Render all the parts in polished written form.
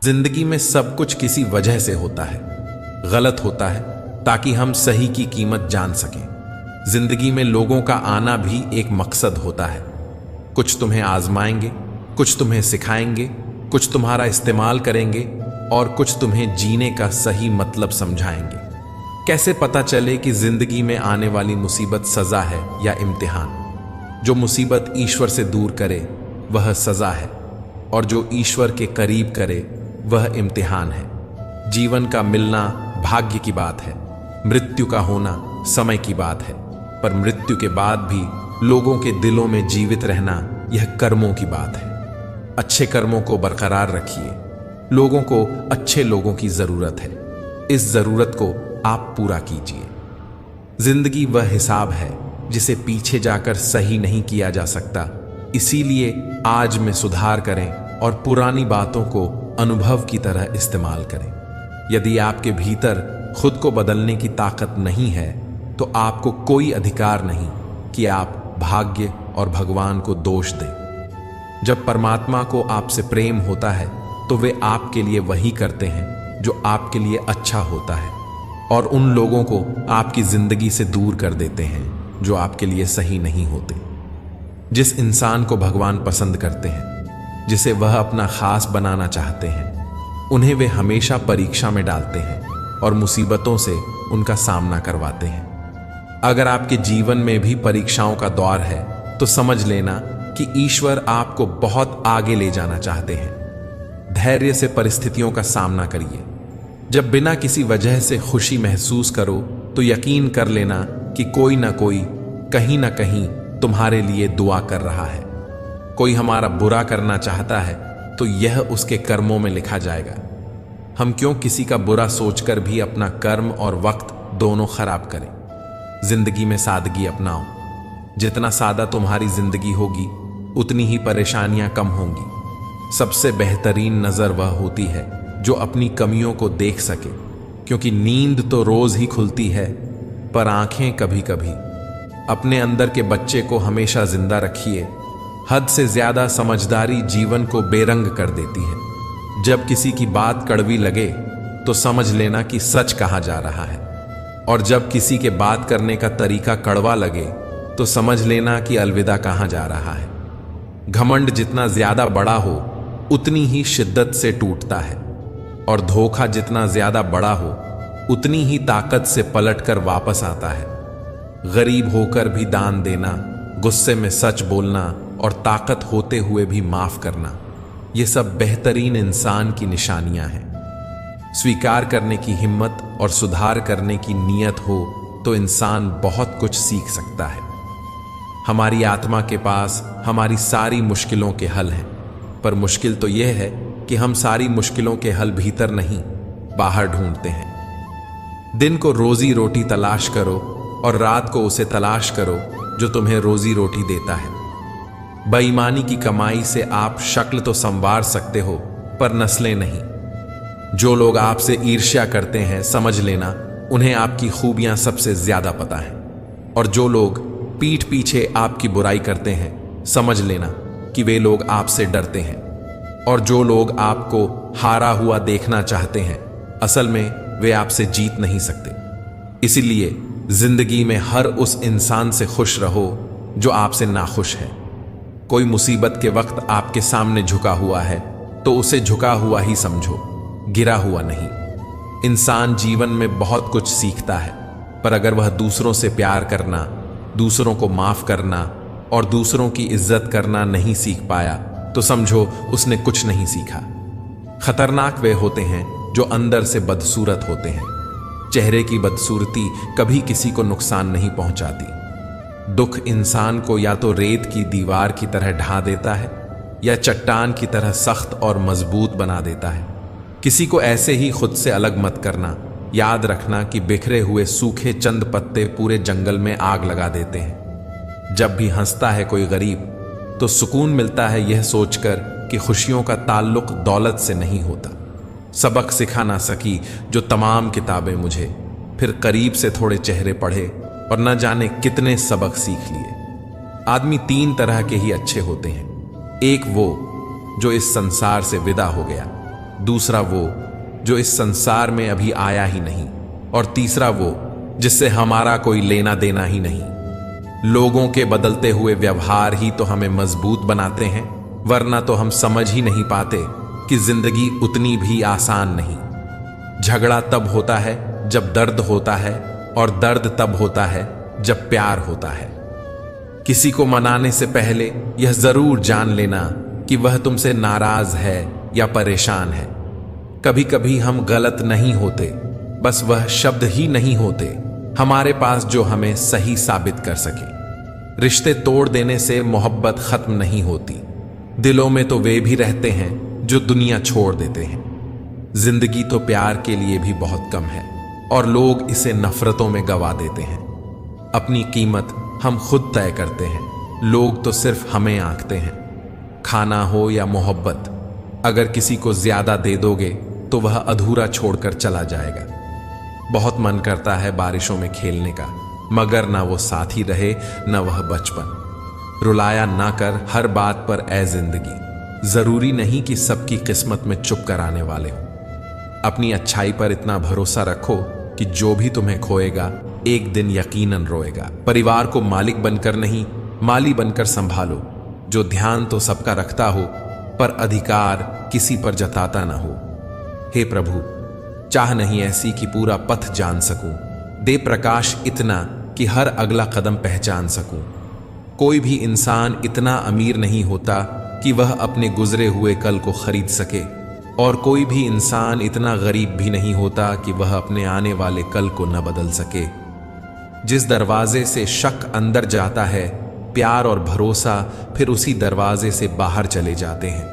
जिंदगी में सब कुछ किसी वजह से होता है, गलत होता है ताकि हम सही की कीमत जान सकें। जिंदगी में लोगों का आना भी एक मकसद होता है। कुछ तुम्हें आजमाएंगे, कुछ तुम्हें सिखाएंगे, कुछ तुम्हारा इस्तेमाल करेंगे और कुछ तुम्हें जीने का सही मतलब समझाएंगे। कैसे पता चले कि जिंदगी में आने वाली मुसीबत सजा है या इम्तिहान? जो मुसीबत ईश्वर से दूर करे वह सजा है और जो ईश्वर के करीब करे वह इम्तिहान है। जीवन का मिलना भाग्य की बात है, मृत्यु का होना समय की बात है, पर मृत्यु के बाद भी लोगों के दिलों में जीवित रहना यह कर्मों की बात है। अच्छे कर्मों को बरकरार रखिए। लोगों को अच्छे लोगों की जरूरत है, इस जरूरत को आप पूरा कीजिए। जिंदगी वह हिसाब है जिसे पीछे जाकर सही नहीं किया जा सकता, इसीलिए आज में सुधार करें और पुरानी बातों को अनुभव की तरह इस्तेमाल करें। यदि आपके भीतर खुद को बदलने की ताकत नहीं है तो आपको कोई अधिकार नहीं कि आप भाग्य और भगवान को दोष दें। जब परमात्मा को आपसे प्रेम होता है तो वे आपके लिए वही करते हैं जो आपके लिए अच्छा होता है और उन लोगों को आपकी जिंदगी से दूर कर देते हैं जो आपके लिए सही नहीं होते। जिस इंसान को भगवान पसंद करते हैं, जिसे वह अपना खास बनाना चाहते हैं, उन्हें वे हमेशा परीक्षा में डालते हैं और मुसीबतों से उनका सामना करवाते हैं। अगर आपके जीवन में भी परीक्षाओं का दौर है तो समझ लेना कि ईश्वर आपको बहुत आगे ले जाना चाहते हैं। धैर्य से परिस्थितियों का सामना करिए। जब बिना किसी वजह से खुशी महसूस करो तो यकीन कर लेना कि कोई ना कोई कहीं ना कहीं तुम्हारे लिए दुआ कर रहा है। कोई हमारा बुरा करना चाहता है तो यह उसके कर्मों में लिखा जाएगा। हम क्यों किसी का बुरा सोचकर भी अपना कर्म और वक्त दोनों खराब करें? जिंदगी में सादगी अपनाओ। जितना सादा तुम्हारी जिंदगी होगी उतनी ही परेशानियां कम होंगी। सबसे बेहतरीन नजर वह होती है जो अपनी कमियों को देख सके, क्योंकि नींद तो रोज ही खुलती है पर आंखें कभी कभी। अपने अंदर के बच्चे को हमेशा जिंदा रखिए। हद से ज्यादा समझदारी जीवन को बेरंग कर देती है। जब किसी की बात कड़वी लगे तो समझ लेना कि सच कहा जा रहा है, और जब किसी के बात करने का तरीका कड़वा लगे तो समझ लेना कि अलविदा कहा जा रहा है। घमंड जितना ज्यादा बड़ा हो उतनी ही शिद्दत से टूटता है, और धोखा जितना ज्यादा बड़ा हो उतनी ही ताकत से पलटकर वापस आता है। गरीब होकर भी दान देना, गुस्से में सच बोलना और ताकत होते हुए भी माफ करना, ये सब बेहतरीन इंसान की निशानियां हैं। स्वीकार करने की हिम्मत और सुधार करने की नीयत हो तो इंसान बहुत कुछ सीख सकता है। हमारी आत्मा के पास हमारी सारी मुश्किलों के हल हैं, पर मुश्किल तो यह है कि हम सारी मुश्किलों के हल भीतर नहीं बाहर ढूंढते हैं। दिन को रोजी रोटी तलाश करो और रात को उसे तलाश करो जो तुम्हें रोजी रोटी देता है। बेईमानी की कमाई से आप शक्ल तो संवार सकते हो पर नस्लें नहीं। जो लोग आपसे ईर्ष्या करते हैं समझ लेना उन्हें आपकी खूबियां सबसे ज्यादा पता है, और जो लोग पीठ पीछे आपकी बुराई करते हैं समझ लेना कि वे लोग आपसे डरते हैं, और जो लोग आपको हारा हुआ देखना चाहते हैं असल में वे आपसे जीत नहीं सकते। इसीलिए जिंदगी में हर उस इंसान से खुश रहो जो आपसे नाखुश है। कोई मुसीबत के वक्त आपके सामने झुका हुआ है तो उसे झुका हुआ ही समझो, गिरा हुआ नहीं। इंसान जीवन में बहुत कुछ सीखता है, पर अगर वह दूसरों से प्यार करना, दूसरों को माफ करना और दूसरों की इज्जत करना नहीं सीख पाया तो समझो उसने कुछ नहीं सीखा। खतरनाक वे होते हैं जो अंदर से बदसूरत होते हैं। चेहरे की बदसूरती कभी किसी को नुकसान नहीं पहुंचाती। दुख इंसान को या तो रेत की दीवार की तरह ढा देता है या चट्टान की तरह सख्त और मजबूत बना देता है। किसी को ऐसे ही खुद से अलग मत करना। याद रखना कि बिखरे हुए सूखे चंद पत्ते पूरे जंगल में आग लगा देते हैं। जब भी हंसता है कोई गरीब तो सुकून मिलता है यह सोचकर कि खुशियों का ताल्लुक दौलत से नहीं होता। सबक सिखा ना सकी जो तमाम किताबें मुझे, फिर करीब से थोड़े चेहरे पढ़े और न जाने कितने सबक सीख लिए। आदमी तीन तरह के ही अच्छे होते हैं। एक वो जो इस संसार से विदा हो गया, दूसरा वो जो इस संसार में अभी आया ही नहीं, और तीसरा वो जिससे हमारा कोई लेना देना ही नहीं। लोगों के बदलते हुए व्यवहार ही तो हमें मजबूत बनाते हैं, वरना तो हम समझ ही नहीं पाते कि जिंदगी उतनी भी आसान नहीं। झगड़ा तब होता है जब दर्द होता है, और दर्द तब होता है जब प्यार होता है। किसी को मनाने से पहले यह जरूर जान लेना कि वह तुमसे नाराज है या परेशान है। कभी कभी हम गलत नहीं होते, बस वह शब्द ही नहीं होते हमारे पास जो हमें सही साबित कर सके। रिश्ते तोड़ देने से मोहब्बत खत्म नहीं होती, दिलों में तो वे भी रहते हैं जो दुनिया छोड़ देते हैं। जिंदगी तो प्यार के लिए भी बहुत कम है, और लोग इसे नफरतों में गवा देते हैं। अपनी कीमत हम खुद तय करते हैं, लोग तो सिर्फ हमें आंकते हैं। खाना हो या मोहब्बत, अगर किसी को ज्यादा दे दोगे तो वह अधूरा छोड़कर चला जाएगा। बहुत मन करता है बारिशों में खेलने का, मगर ना वो साथी रहे न वह बचपन। रुलाया ना कर हर बात पर ए जिंदगी, जरूरी नहीं कि सबकी किस्मत में चुप कराने वाले हो। अपनी अच्छाई पर इतना भरोसा रखो कि जो भी तुम्हें खोएगा एक दिन यकीनन रोएगा। परिवार को मालिक बनकर नहीं, माली बनकर संभालो, जो ध्यान तो सबका रखता हो पर अधिकार किसी पर जताता ना हो। हे प्रभु, चाह नहीं ऐसी कि पूरा पथ जान सकूं, दे प्रकाश इतना कि हर अगला कदम पहचान सकूं। कोई भी इंसान इतना अमीर नहीं होता कि वह अपने गुजरे हुए कल को खरीद सके, और कोई भी इंसान इतना गरीब भी नहीं होता कि वह अपने आने वाले कल को न बदल सके। जिस दरवाजे से शक अंदर जाता है, प्यार और भरोसा फिर उसी दरवाजे से बाहर चले जाते हैं।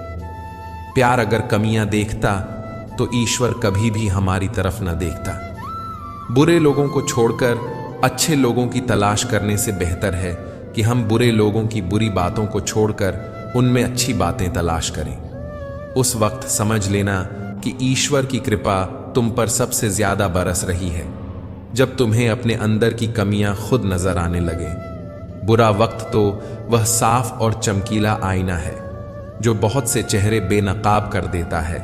प्यार अगर कमियां देखता तो ईश्वर कभी भी हमारी तरफ न देखता। बुरे लोगों को छोड़कर अच्छे लोगों की तलाश करने से बेहतर है कि हम बुरे लोगों की बुरी बातों को छोड़कर उनमें अच्छी बातें तलाश करें। उस वक्त समझ लेना कि ईश्वर की कृपा तुम पर सबसे ज्यादा बरस रही है, जब तुम्हें अपने अंदर की कमियां खुद नजर आने लगे। बुरा वक्त तो वह साफ और चमकीला आईना है जो बहुत से चेहरे बेनकाब कर देता है,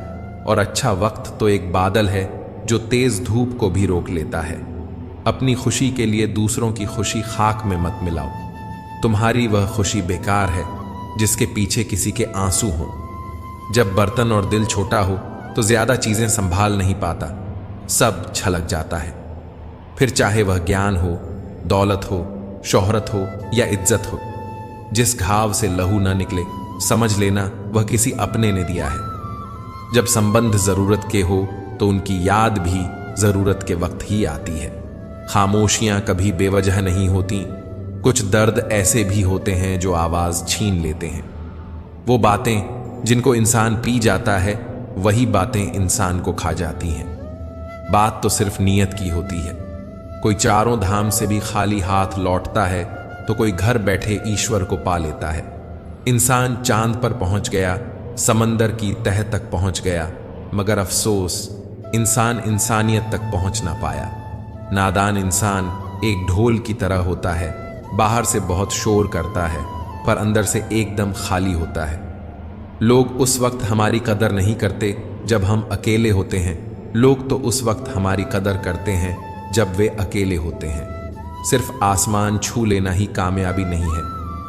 और अच्छा वक्त तो एक बादल है जो तेज धूप को भी रोक लेता है। अपनी खुशी के लिए दूसरों की खुशी खाक में मत मिलाओ। तुम्हारी वह खुशी बेकार है जिसके पीछे किसी के आंसू हों। जब बर्तन और दिल छोटा हो तो ज्यादा चीजें संभाल नहीं पाता, सब छलक जाता है। फिर चाहे वह ज्ञान हो, दौलत हो, शोहरत हो या इज्जत हो, जिस घाव से लहू ना निकले समझ लेना वह किसी अपने ने दिया है। जब संबंध जरूरत के हो तो उनकी याद भी जरूरत के वक्त ही आती है। खामोशियां कभी बेवजह नहीं होती, कुछ दर्द ऐसे भी होते हैं जो आवाज छीन लेते हैं। वो बातें जिनको इंसान पी जाता है, वही बातें इंसान को खा जाती हैं। बात तो सिर्फ नीयत की होती है। कोई चारों धाम से भी खाली हाथ लौटता है तो कोई घर बैठे ईश्वर को पा लेता है। इंसान चांद पर पहुंच गया, समंदर की तह तक पहुंच गया, मगर अफसोस इंसान इंसानियत तक पहुंच ना पाया। नादान इंसान एक ढोल की तरह होता है, बाहर से बहुत शोर करता है पर अंदर से एकदम खाली होता है। लोग उस वक्त हमारी कदर नहीं करते जब हम अकेले होते हैं, लोग तो उस वक्त हमारी कदर करते हैं जब वे अकेले होते हैं। सिर्फ आसमान छू लेना ही कामयाबी नहीं है,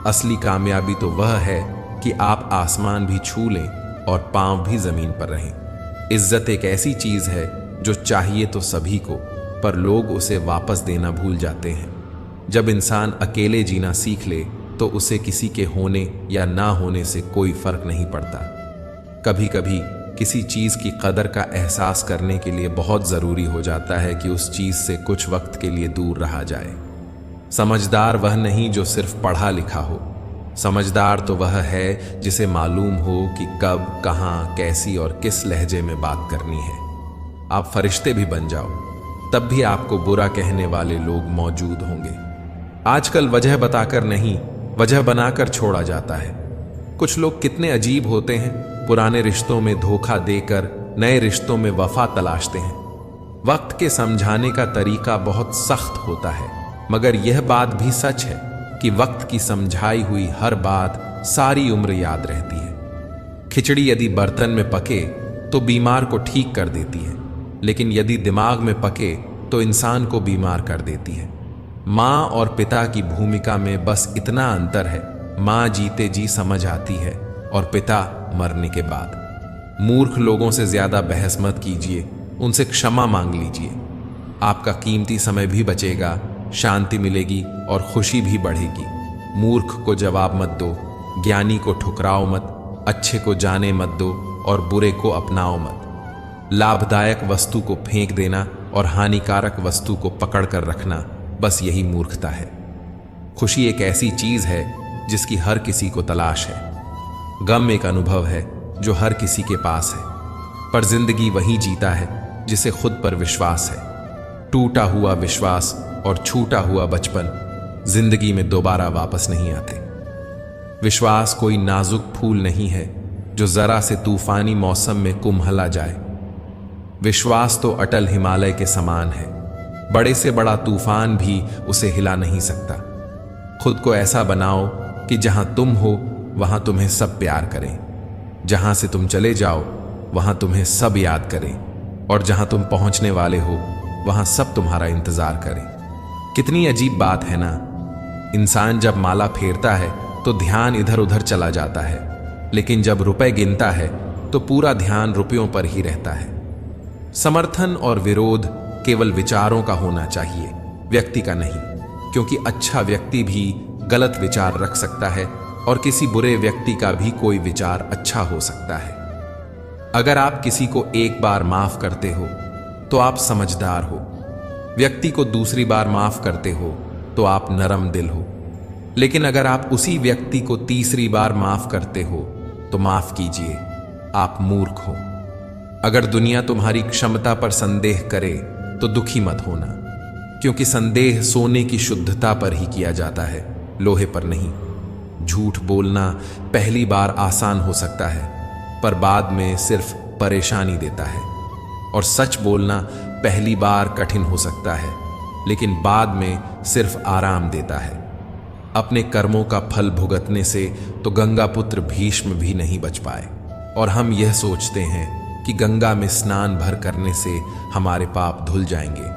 असली कामयाबी तो वह है कि आप आसमान भी छू लें और पांव भी जमीन पर रहें। इज्जत एक ऐसी चीज है जो चाहिए तो सभी को, पर लोग उसे वापस देना भूल जाते हैं। जब इंसान अकेले जीना सीख ले तो उसे किसी के होने या ना होने से कोई फर्क नहीं पड़ता। कभी कभी किसी चीज की कदर का एहसास करने के लिए बहुत जरूरी हो जाता है कि उस चीज से कुछ वक्त के लिए दूर रहा जाए। समझदार वह नहीं जो सिर्फ पढ़ा लिखा हो, समझदार तो वह है जिसे मालूम हो कि कब, कहां, कैसी और किस लहजे में बात करनी है। आप फरिश्ते भी बन जाओ, तब भी आपको बुरा कहने वाले लोग मौजूद होंगे। आजकल वजह बताकर नहीं, वजह बनाकर छोड़ा जाता है। कुछ लोग कितने अजीब होते हैं, पुराने रिश्तों में धोखा देकर नए रिश्तों में वफा तलाशते हैं। वक्त के समझाने का तरीका बहुत सख्त होता है, मगर यह बात भी सच है कि वक्त की समझाई हुई हर बात सारी उम्र याद रहती है। खिचड़ी यदि बर्तन में पके तो बीमार को ठीक कर देती है, लेकिन यदि दिमाग में पके तो इंसान को बीमार कर देती है। माँ और पिता की भूमिका में बस इतना अंतर है, माँ जीते जी समझ आती है और पिता मरने के बाद। मूर्ख लोगों से ज्यादा बहस मत कीजिए, उनसे क्षमा मांग लीजिए। आपका कीमती समय भी बचेगा, शांति मिलेगी और खुशी भी बढ़ेगी। मूर्ख को जवाब मत दो, ज्ञानी को ठुकराओ मत, अच्छे को जाने मत दो और बुरे को अपनाओ मत। लाभदायक वस्तु को फेंक देना और हानिकारक वस्तु को पकड़ कर रखना, बस यही मूर्खता है। खुशी एक ऐसी चीज है जिसकी हर किसी को तलाश है। गम एक अनुभव है जो हर किसी के पास है, पर जिंदगी वही जीता है जिसे खुद पर विश्वास है। टूटा हुआ विश्वास और छूटा हुआ बचपन जिंदगी में दोबारा वापस नहीं आते। विश्वास कोई नाजुक फूल नहीं है जो जरा से तूफानी मौसम में कुम्हला जाए। विश्वास तो अटल हिमालय के समान है, बड़े से बड़ा तूफान भी उसे हिला नहीं सकता। खुद को ऐसा बनाओ कि जहां तुम हो वहां तुम्हें सब प्यार करें, जहां से तुम चले जाओ वहां तुम्हें सब याद करें, और जहां तुम पहुंचने वाले हो वहां सब तुम्हारा इंतजार करें। कितनी अजीब बात है ना। इंसान जब माला फेरता है तो ध्यान इधर उधर चला जाता है, लेकिन जब रुपए गिनता है तो पूरा ध्यान रुपयों पर ही रहता है। समर्थन और विरोध केवल विचारों का होना चाहिए, व्यक्ति का नहीं, क्योंकि अच्छा व्यक्ति भी गलत विचार रख सकता है और किसी बुरे व्यक्ति का भी कोई विचार अच्छा हो सकता है। अगर आप किसी को एक बार माफ करते हो तो आप समझदार हो, व्यक्ति को दूसरी बार माफ करते हो तो आप नरम दिल हो, लेकिन अगर आप उसी व्यक्ति को तीसरी बार माफ करते हो तो माफ कीजिए, आप मूर्ख हो। अगर दुनिया तुम्हारी क्षमता पर संदेह करे तो दुखी मत होना, क्योंकि संदेह सोने की शुद्धता पर ही किया जाता है, लोहे पर नहीं। झूठ बोलना पहली बार आसान हो सकता है, पर बाद में सिर्फ परेशानी देता है, और सच बोलना पहली बार कठिन हो सकता है, लेकिन बाद में सिर्फ आराम देता है। अपने कर्मों का फल भुगतने से तो गंगा पुत्र भीष्म भी नहीं बच पाए, और हम यह सोचते हैं कि गंगा में स्नान भर करने से हमारे पाप धुल जाएंगे।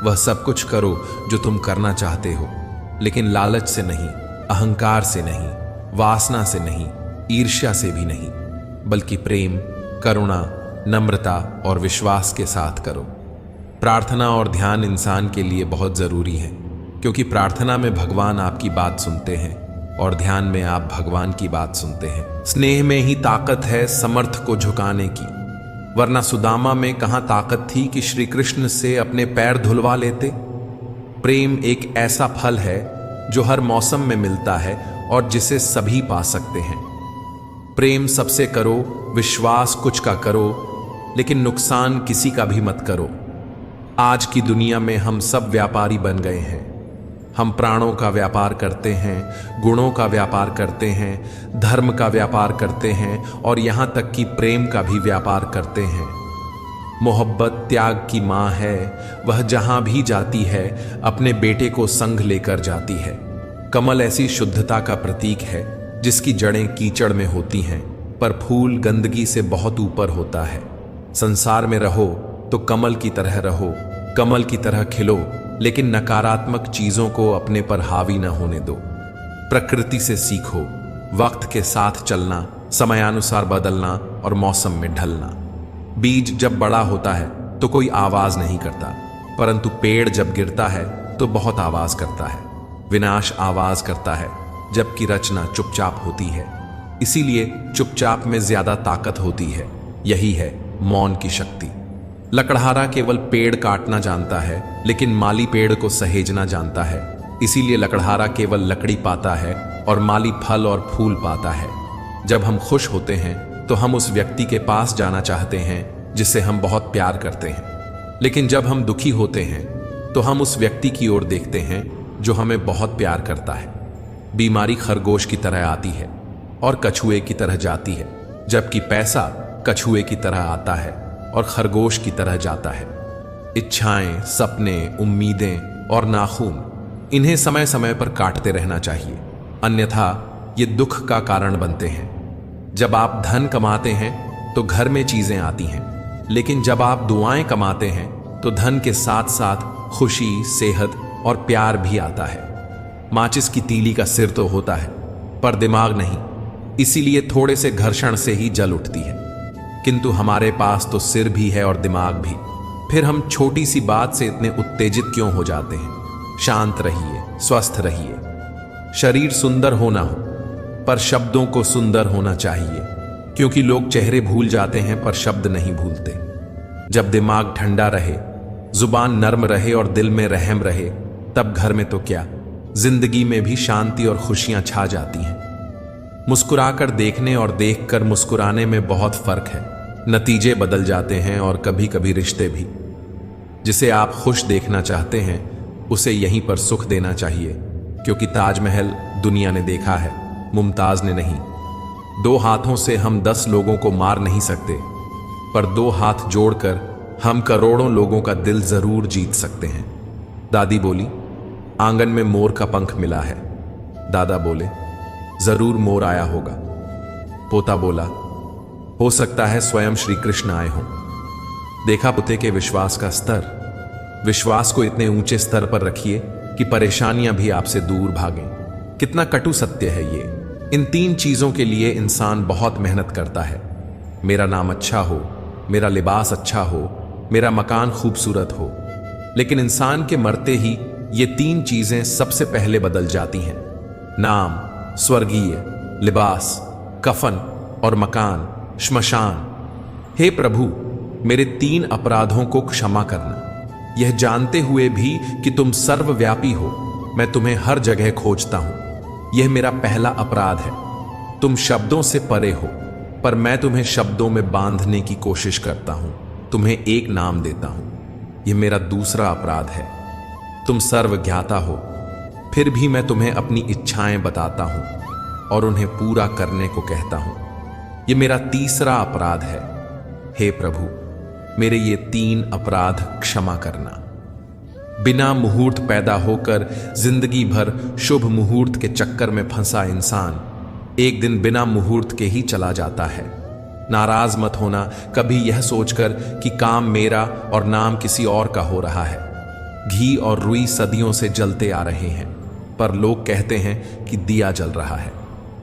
वह सब कुछ करो जो तुम करना चाहते हो, लेकिन लालच से नहीं, अहंकार से नहीं, वासना से नहीं, ईर्ष्या से भी नहीं, बल्कि प्रेम, करुणा, नम्रता और विश्वास के साथ करो। प्रार्थना और ध्यान इंसान के लिए बहुत जरूरी है, क्योंकि प्रार्थना में भगवान आपकी बात सुनते हैं और ध्यान में आप भगवान की बात सुनते हैं। स्नेह में ही ताकत है समर्थ को झुकाने की, वरना सुदामा में कहां ताकत थी कि श्री कृष्ण से अपने पैर धुलवा लेते। प्रेम एक ऐसा फल है जो हर मौसम में मिलता है और जिसे सभी पा सकते हैं। प्रेम सबसे करो, विश्वास कुछ का करो, लेकिन नुकसान किसी का भी मत करो। आज की दुनिया में हम सब व्यापारी बन गए हैं। हम प्राणों का व्यापार करते हैं, गुणों का व्यापार करते हैं, धर्म का व्यापार करते हैं, और यहां तक कि प्रेम का भी व्यापार करते हैं। मोहब्बत त्याग की मां है, वह जहां भी जाती है अपने बेटे को संग लेकर जाती है। कमल ऐसी शुद्धता का प्रतीक है जिसकी जड़ें कीचड़ में होती हैं, पर फूल गंदगी से बहुत ऊपर होता है। संसार में रहो तो कमल की तरह रहो, कमल की तरह खिलो, लेकिन नकारात्मक चीजों को अपने पर हावी न होने दो। प्रकृति से सीखो, वक्त के साथ चलना, समयानुसार बदलना और मौसम में ढलना। बीज जब बड़ा होता है तो कोई आवाज नहीं करता, परंतु पेड़ जब गिरता है तो बहुत आवाज करता है। विनाश आवाज करता है, जबकि रचना चुपचाप होती है। इसीलिए चुपचाप में ज्यादा ताकत होती है। यही है मौन की शक्ति। लकड़हारा केवल पेड़ काटना जानता है, लेकिन माली पेड़ को सहेजना जानता है। इसीलिए लकड़हारा केवल लकड़ी पाता है और माली फल और फूल पाता है। जब हम खुश होते हैं तो हम उस व्यक्ति के पास जाना चाहते हैं जिससे हम बहुत प्यार करते हैं, लेकिन जब हम दुखी होते हैं तो हम उस व्यक्ति की ओर देखते हैं जो हमें बहुत प्यार करता है। बीमारी खरगोश की तरह आती है और कछुए की तरह जाती है, जबकि पैसा कछुए की तरह आता है और खरगोश की तरह जाता है। इच्छाएं, सपने, उम्मीदें और नाखून, इन्हें समय समय पर काटते रहना चाहिए, अन्यथा ये दुख का कारण बनते हैं। जब आप धन कमाते हैं तो घर में चीजें आती हैं, लेकिन जब आप दुआएं कमाते हैं तो धन के साथ साथ खुशी, सेहत और प्यार भी आता है। माचिस की तीली का सिर तो होता है, पर दिमाग नहीं, इसीलिए थोड़े से घर्षण से ही जल उठती है। किंतु हमारे पास तो सिर भी है और दिमाग भी, फिर हम छोटी सी बात से इतने उत्तेजित क्यों हो जाते हैं? शांत रहिए, स्वस्थ रहिए। शरीर सुंदर होना हो, पर शब्दों को सुंदर होना चाहिए, क्योंकि लोग चेहरे भूल जाते हैं पर शब्द नहीं भूलते। जब दिमाग ठंडा रहे, जुबान नर्म रहे और दिल में रहम रहे, तब घर में तो क्या, जिंदगी में भी शांति और खुशियां छा जाती हैं। मुस्कुराकर देखने और देखकर मुस्कुराने में बहुत फर्क है। नतीजे बदल जाते हैं और कभी कभी रिश्ते भी। जिसे आप खुश देखना चाहते हैं उसे यहीं पर सुख देना चाहिए, क्योंकि ताजमहल दुनिया ने देखा है, मुमताज ने नहीं। 2 हाथों से हम 10 लोगों को मार नहीं सकते, पर 2 हाथ जोड़कर हम करोड़ों लोगों का दिल जरूर जीत सकते हैं। दादी बोली, आंगन में मोर का पंख मिला है। दादा बोले, जरूर मोर आया होगा। पोता बोला, हो सकता है स्वयं श्री कृष्ण आए हों। देखा पोते के विश्वास का स्तर। विश्वास को इतने ऊंचे स्तर पर रखिए कि परेशानियां भी आपसे दूर भागें। कितना कटु सत्य है ये। इन 3 चीजों के लिए इंसान बहुत मेहनत करता है। मेरा नाम अच्छा हो, मेरा लिबास अच्छा हो, मेरा मकान खूबसूरत हो। लेकिन इंसान के मरते ही ये 3 चीजें सबसे पहले बदल जाती हैं। नाम स्वर्गीय, लिबास कफन और मकान श्मशान। हे प्रभु, मेरे 3 अपराधों को क्षमा करना। यह जानते हुए भी कि तुम सर्वव्यापी हो, मैं तुम्हें हर जगह खोजता हूं। यह मेरा पहला अपराध है। तुम शब्दों से परे हो, पर मैं तुम्हें शब्दों में बांधने की कोशिश करता हूं, तुम्हें एक नाम देता हूं। यह मेरा दूसरा अपराध है। तुम सर्वज्ञाता हो, फिर भी मैं तुम्हें अपनी इच्छाएं बताता हूं और उन्हें पूरा करने को कहता हूं। यह मेरा तीसरा अपराध है। हे प्रभु, मेरे ये 3 अपराध क्षमा करना। बिना मुहूर्त पैदा होकर जिंदगी भर शुभ मुहूर्त के चक्कर में फंसा इंसान एक दिन बिना मुहूर्त के ही चला जाता है। नाराज मत होना कभी यह सोचकर कि काम मेरा और नाम किसी और का हो रहा है। घी और रुई सदियों से जलते आ रहे हैं, पर लोग कहते हैं कि दिया जल रहा है।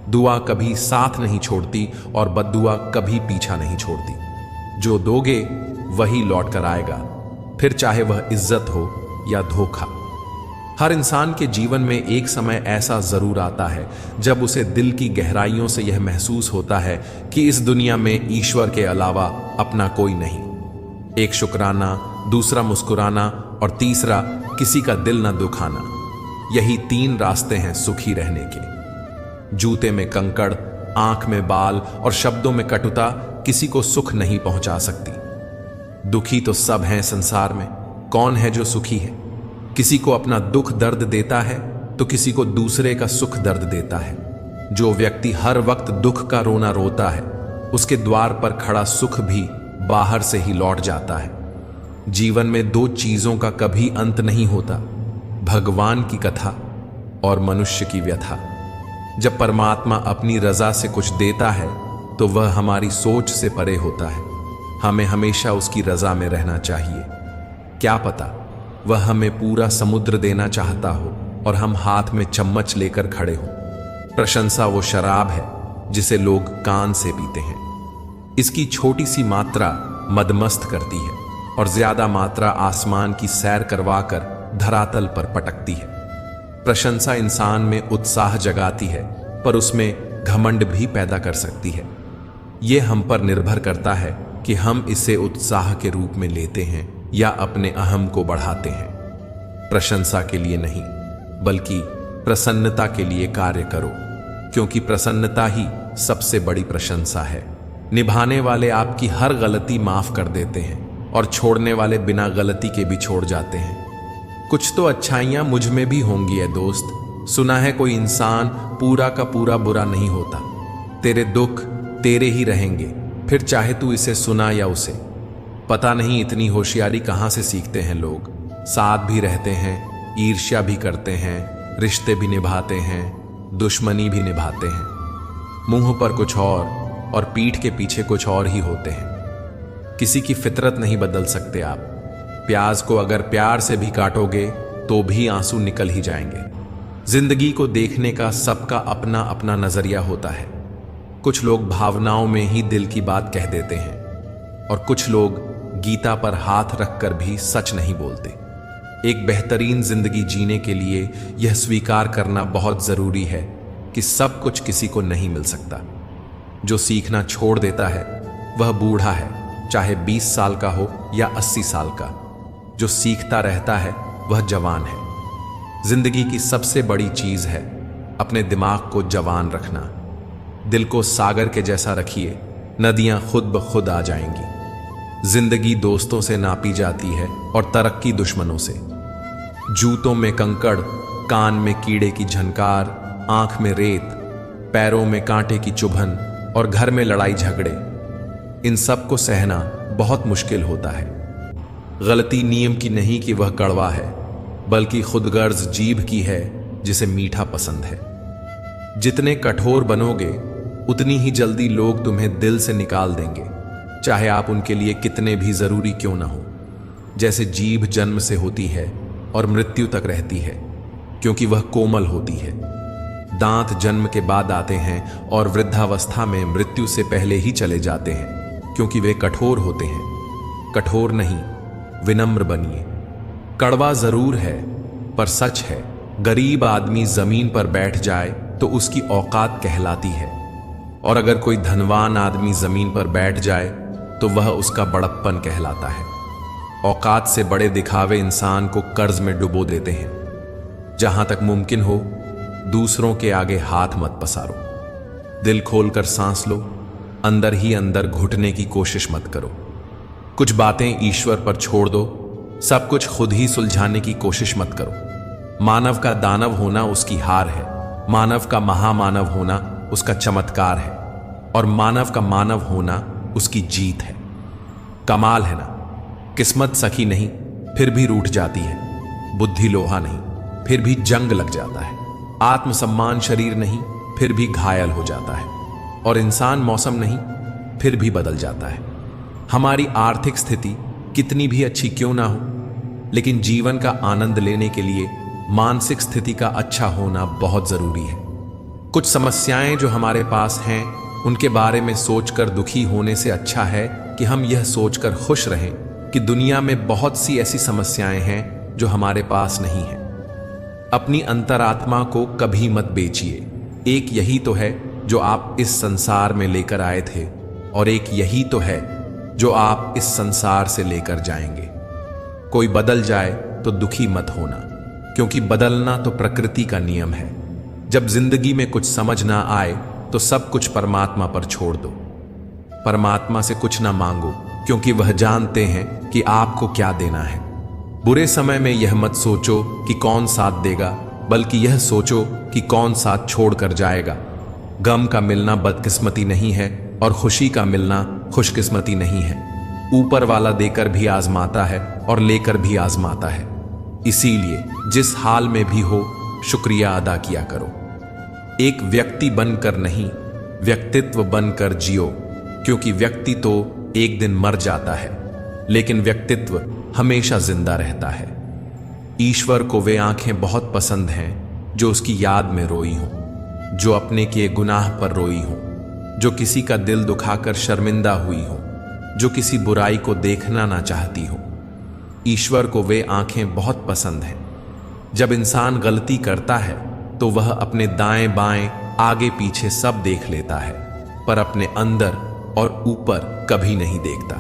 दुआ कभी साथ नहीं छोड़ती और बद्दुआ कभी पीछा नहीं छोड़ती। जो दोगे वही लौट कर आएगा, फिर चाहे वह इज्जत हो या धोखा। हर इंसान के जीवन में एक समय ऐसा जरूर आता है जब उसे दिल की गहराइयों से यह महसूस होता है कि इस दुनिया में ईश्वर के अलावा अपना कोई नहीं। एक शुक्राना, दूसरा मुस्कुराना और तीसरा किसी का दिल न दुखाना। यही 3 रास्ते हैं सुखी रहने के। जूते में कंकड़, आंख में बाल और शब्दों में कटुता किसी को सुख नहीं पहुंचा सकती। दुखी तो सब हैं संसार में, कौन है जो सुखी है? किसी को अपना दुख दर्द देता है तो किसी को दूसरे का सुख दर्द देता है। जो व्यक्ति हर वक्त दुख का रोना रोता है, उसके द्वार पर खड़ा सुख भी बाहर से ही लौट जाता है। जीवन में 2 चीजों का कभी अंत नहीं होता, भगवान की कथा और मनुष्य की व्यथा। जब परमात्मा अपनी रजा से कुछ देता है तो वह हमारी सोच से परे होता है। हमें हमेशा उसकी रजा में रहना चाहिए। क्या पता वह हमें पूरा समुद्र देना चाहता हो और हम हाथ में चम्मच लेकर खड़े हों। प्रशंसा वो शराब है जिसे लोग कान से पीते हैं। इसकी छोटी सी मात्रा मदमस्त करती है और ज्यादा मात्रा आसमान की सैर करवाकर धरातल पर पटकती है। प्रशंसा इंसान में उत्साह जगाती है, पर उसमें घमंड भी पैदा कर सकती है। यह हम पर निर्भर करता है कि हम इसे उत्साह के रूप में लेते हैं या अपने अहम को बढ़ाते हैं। प्रशंसा के लिए नहीं, बल्कि प्रसन्नता के लिए कार्य करो, क्योंकि प्रसन्नता ही सबसे बड़ी प्रशंसा है। निभाने वाले आपकी हर गलती माफ कर देते हैं और छोड़ने वाले बिना गलती के भी छोड़ जाते हैं। कुछ तो अच्छाइयां मुझ में भी होंगी है दोस्त। सुना है कोई इंसान पूरा का पूरा बुरा नहीं होता। तेरे दुख तेरे ही रहेंगे, फिर चाहे तू इसे सुना या उसे। पता नहीं इतनी होशियारी कहां से सीखते हैं लोग। साथ भी रहते हैं, ईर्ष्या भी करते हैं, रिश्ते भी निभाते हैं, दुश्मनी भी निभाते हैं। मुंह पर कुछ और, और पीठ के पीछे कुछ और ही होते हैं। किसी की फितरत नहीं बदल सकते आप। प्याज को अगर प्यार से भी काटोगे तो भी आंसू निकल ही जाएंगे। जिंदगी को देखने का सबका अपना अपना नजरिया होता है। कुछ लोग भावनाओं में ही दिल की बात कह देते हैं और कुछ लोग गीता पर हाथ रखकर भी सच नहीं बोलते। एक बेहतरीन जिंदगी जीने के लिए यह स्वीकार करना बहुत जरूरी है कि सब कुछ किसी को नहीं मिल सकता। जो सीखना छोड़ देता है वह बूढ़ा है, चाहे 20 साल का हो या 80 साल का। जो सीखता रहता है वह जवान है। जिंदगी की सबसे बड़ी चीज है अपने दिमाग को जवान रखना। दिल को सागर के जैसा रखिए, नदियां खुद ब खुद आ जाएंगी। जिंदगी दोस्तों से नापी जाती है और तरक्की दुश्मनों से। जूतों में कंकड़, कान में कीड़े की झनकार, आंख में रेत, पैरों में कांटे की चुभन और घर में लड़ाई झगड़े, इन सब को सहना बहुत मुश्किल होता है। गलती नियम की नहीं कि वह कड़वा है, बल्कि खुदगर्ज जीभ की है जिसे मीठा पसंद है। जितने कठोर बनोगे उतनी ही जल्दी लोग तुम्हें दिल से निकाल देंगे, चाहे आप उनके लिए कितने भी जरूरी क्यों ना हो। जैसे जीभ जन्म से होती है और मृत्यु तक रहती है, क्योंकि वह कोमल होती है। दांत जन्म के बाद आते हैं और वृद्धावस्था में मृत्यु से पहले ही चले जाते हैं, क्योंकि वे कठोर होते हैं। कठोर नहीं, विनम्र बनिए। कड़वा जरूर है पर सच है। गरीब आदमी जमीन पर बैठ जाए तो उसकी औकात कहलाती है, और अगर कोई धनवान आदमी जमीन पर बैठ जाए तो वह उसका बड़प्पन कहलाता है। औकात से बड़े दिखावे इंसान को कर्ज में डुबो देते हैं। जहां तक मुमकिन हो दूसरों के आगे हाथ मत पसारो। दिल खोलकर सांस लो, अंदर ही अंदर घुटने की कोशिश मत करो। कुछ बातें ईश्वर पर छोड़ दो, सब कुछ खुद ही सुलझाने की कोशिश मत करो। मानव का दानव होना उसकी हार है, मानव का महामानव होना उसका चमत्कार है, और मानव का मानव होना उसकी जीत है। कमाल है ना। किस्मत सखी नहीं फिर भी रूठ जाती है, बुद्धि लोहा नहीं फिर भी जंग लग जाता है, आत्मसम्मान शरीर नहीं फिर भी घायल हो जाता है, और इंसान मौसम नहीं फिर भी बदल जाता है। हमारी आर्थिक स्थिति कितनी भी अच्छी क्यों ना हो, लेकिन जीवन का आनंद लेने के लिए मानसिक स्थिति का अच्छा होना बहुत जरूरी है। कुछ समस्याएं जो हमारे पास हैं उनके बारे में सोचकर दुखी होने से अच्छा है कि हम यह सोचकर खुश रहें कि दुनिया में बहुत सी ऐसी समस्याएं हैं जो हमारे पास नहीं हैं। अपनी अंतरात्मा को कभी मत बेचिए। एक यही तो है जो आप इस संसार में लेकर आए थे, और एक यही तो है जो आप इस संसार से लेकर जाएंगे। कोई बदल जाए तो दुखी मत होना, क्योंकि बदलना तो प्रकृति का नियम है। जब जिंदगी में कुछ समझ ना आए तो सब कुछ परमात्मा पर छोड़ दो। परमात्मा से कुछ ना मांगो, क्योंकि वह जानते हैं कि आपको क्या देना है। बुरे समय में यह मत सोचो कि कौन साथ देगा, बल्कि यह सोचो कि कौन साथ छोड़ कर जाएगा। गम का मिलना बदकिस्मती नहीं है और खुशी का मिलना खुशकिस्मती नहीं है। ऊपर वाला देकर भी आजमाता है और लेकर भी आजमाता है। इसीलिए जिस हाल में भी हो शुक्रिया अदा किया करो। एक व्यक्ति बनकर नहीं, व्यक्तित्व बनकर जियो, क्योंकि व्यक्ति तो एक दिन मर जाता है, लेकिन व्यक्तित्व हमेशा जिंदा रहता है। ईश्वर को वे आंखें बहुत पसंद हैं जो उसकी याद में रोई हों, जो अपने किए गुनाह पर रोई हों, जो किसी का दिल दुखाकर शर्मिंदा हुई हो, जो किसी बुराई को देखना ना चाहती हो। ईश्वर को वे आंखें बहुत पसंद हैं। जब इंसान गलती करता है तो वह अपने दाएं बाएं आगे पीछे सब देख लेता है, पर अपने अंदर और ऊपर कभी नहीं देखता।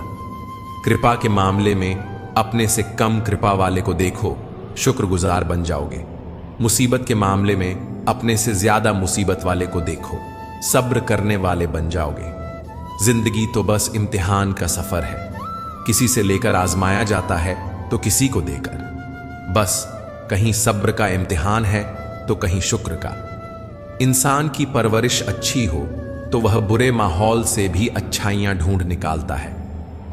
कृपा के मामले में अपने से कम कृपा वाले को देखो, शुक्रगुजार बन जाओगे। मुसीबत के मामले में अपने से ज्यादा मुसीबत वाले को देखो, सब्र करने वाले बन जाओगे। जिंदगी तो बस इम्तिहान का सफर है, किसी से लेकर आजमाया जाता है तो किसी को देकर। बस कहीं सब्र का इम्तिहान है तो कहीं शुक्र का। इंसान की परवरिश अच्छी हो तो वह बुरे माहौल से भी अच्छाइयां ढूंढ निकालता है,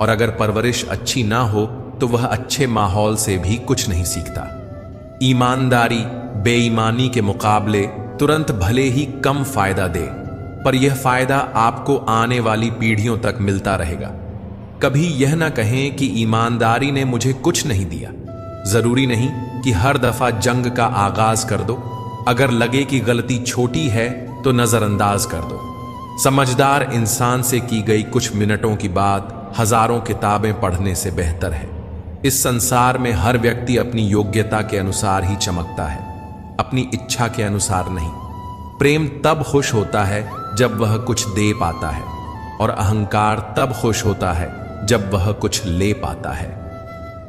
और अगर परवरिश अच्छी ना हो तो वह अच्छे माहौल से भी कुछ नहीं सीखता। ईमानदारी बेईमानी के मुकाबले तुरंत भले ही कम फायदा दे, पर यह फायदा आपको आने वाली पीढ़ियों तक मिलता रहेगा। कभी यह ना कहें कि ईमानदारी ने मुझे कुछ नहीं दिया। जरूरी नहीं कि हर दफा जंग का आगाज कर दो। अगर लगे कि गलती छोटी है तो नजरअंदाज कर दो। समझदार इंसान से की गई कुछ मिनटों की बात हजारों किताबें पढ़ने से बेहतर है। इस संसार में हर व्यक्ति अपनी योग्यता के अनुसार ही चमकता है, अपनी इच्छा के अनुसार नहीं। प्रेम तब खुश होता है जब वह कुछ दे पाता है, और अहंकार तब खुश होता है जब वह कुछ ले पाता है।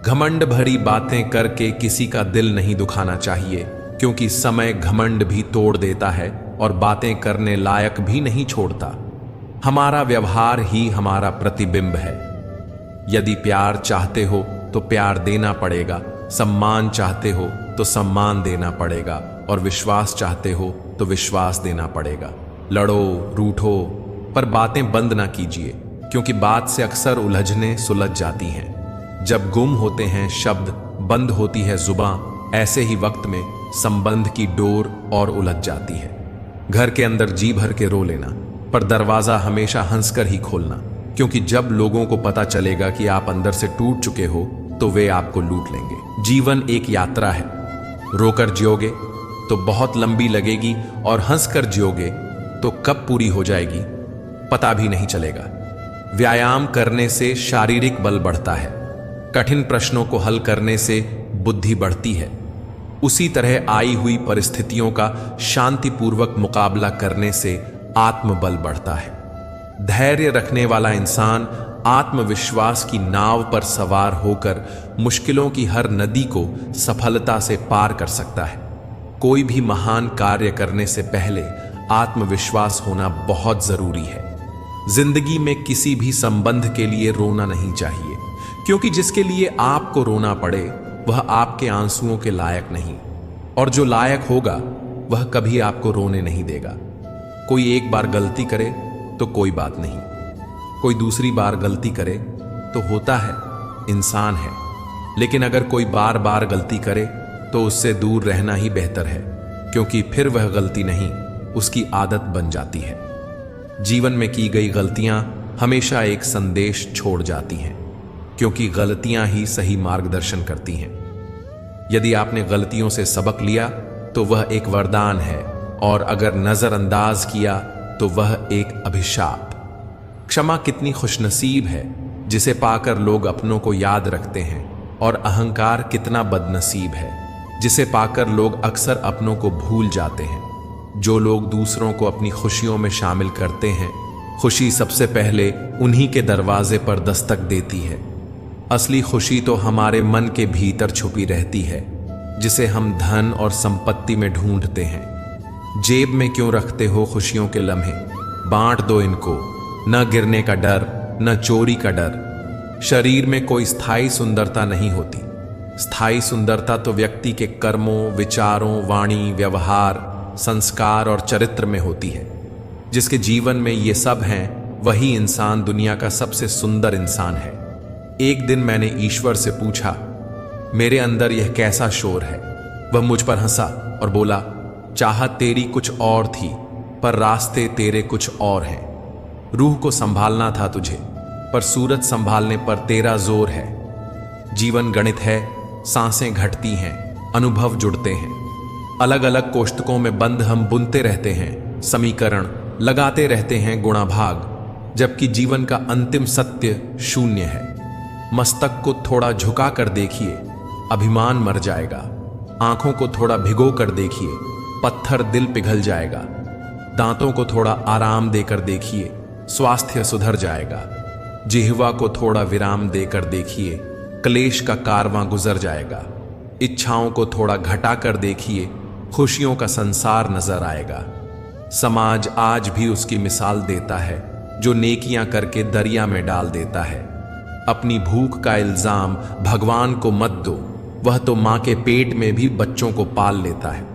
घमंड भरी बातें करके किसी का दिल नहीं दुखाना चाहिए, क्योंकि समय घमंड भी तोड़ देता है और बातें करने लायक भी नहीं छोड़ता। हमारा व्यवहार ही हमारा प्रतिबिंब है। यदि प्यार चाहते हो तो प्यार देना पड़ेगा, सम्मान चाहते हो तो सम्मान देना पड़ेगा, और विश्वास चाहते हो तो विश्वास देना पड़ेगा। लड़ो, रूठो, पर बातें बंद ना कीजिए, क्योंकि बात से अक्सर उलझने सुलझ जाती हैं। जब गुम होते हैं शब्द, बंद होती है जुबां, ऐसे ही वक्त में संबंध की डोर और उलझ जाती है। घर के अंदर जी भर के रो लेना, पर दरवाजा हमेशा हंसकर ही खोलना, क्योंकि जब लोगों को पता चलेगा कि आप अंदर से टूट चुके हो तो वे आपको लूट लेंगे। जीवन एक यात्रा है। रोकर जियोगे तो बहुत लंबी लगेगी, और हंसकर जियोगे तो कब पूरी हो जाएगी पता भी नहीं चलेगा। व्यायाम करने से शारीरिक बल बढ़ता है, कठिन प्रश्नों को हल करने से बुद्धि बढ़ती है। उसी तरह आई हुई परिस्थितियों का शांतिपूर्वक मुकाबला करने से आत्मबल बढ़ता है। धैर्य रखने वाला इंसान आत्मविश्वास की नाव पर सवार होकर मुश्किलों की हर नदी को सफलता से पार कर सकता है। कोई भी महान कार्य करने से पहले आत्मविश्वास होना बहुत जरूरी है। जिंदगी में किसी भी संबंध के लिए रोना नहीं चाहिए, क्योंकि जिसके लिए आपको रोना पड़े वह आपके आंसुओं के लायक नहीं, और जो लायक होगा वह कभी आपको रोने नहीं देगा। कोई एक बार गलती करे तो कोई बात नहीं, कोई दूसरी बार गलती करे तो होता है, इंसान है। लेकिन अगर कोई बार बार गलती करे तो उससे दूर रहना ही बेहतर है, क्योंकि फिर वह गलती नहीं, उसकी आदत बन जाती है। जीवन में की गई गलतियां हमेशा एक संदेश छोड़ जाती हैं, क्योंकि गलतियां ही सही मार्गदर्शन करती हैं। यदि आपने गलतियों से सबक लिया तो वह एक वरदान है, और अगर नजरअंदाज किया तो वह एक अभिशाप। क्षमा कितनी खुशनसीब है जिसे पाकर लोग अपनों को याद रखते हैं, और अहंकार कितना बदनसीब है जिसे पाकर लोग अक्सर अपनों को भूल जाते हैं। जो लोग दूसरों को अपनी खुशियों में शामिल करते हैं, खुशी सबसे पहले उन्हीं के दरवाजे पर दस्तक देती है। असली खुशी तो हमारे मन के भीतर छुपी रहती है, जिसे हम धन और संपत्ति में ढूंढते हैं। जेब में क्यों रखते हो खुशियों के लम्हे? बांट दो इनको, न गिरने का डर, न चोरी का डर। शरीर में कोई स्थायी सुंदरता नहीं होती। स्थायी सुंदरता तो व्यक्ति के कर्मों, विचारों, वाणी, व्यवहार, संस्कार और चरित्र में होती है। जिसके जीवन में ये सब हैं, वही इंसान दुनिया का सबसे सुंदर इंसान है। एक दिन मैंने ईश्वर से पूछा, मेरे अंदर यह कैसा शोर है? वह मुझ पर हंसा और बोला, चाहत तेरी कुछ और थी, पर रास्ते तेरे कुछ और हैं। रूह को संभालना था तुझे, पर सूरत संभालने पर तेरा जोर है। जीवन गणित है, सांसें घटती हैं, अनुभव जुड़ते हैं। अलग अलग कोष्ठकों में बंद हम बुनते रहते हैं, समीकरण लगाते रहते हैं गुणाभाग, जबकि जीवन का अंतिम सत्य शून्य है। मस्तक को थोड़ा झुका कर देखिए, अभिमान मर जाएगा। आंखों को थोड़ा भिगो कर देखिए, पत्थर दिल पिघल जाएगा। दांतों को थोड़ा आराम देकर देखिए, स्वास्थ्य सुधर जाएगा। जिह्वा को थोड़ा विराम देकर देखिए, क्लेश का कारवां गुजर जाएगा। इच्छाओं को थोड़ा घटा कर देखिए, खुशियों का संसार नजर आएगा। समाज आज भी उसकी मिसाल देता है जो नेकियां करके दरिया में डाल देता है। अपनी भूख का इल्जाम भगवान को मत दो, वह तो मां के पेट में भी बच्चों को पाल लेता है।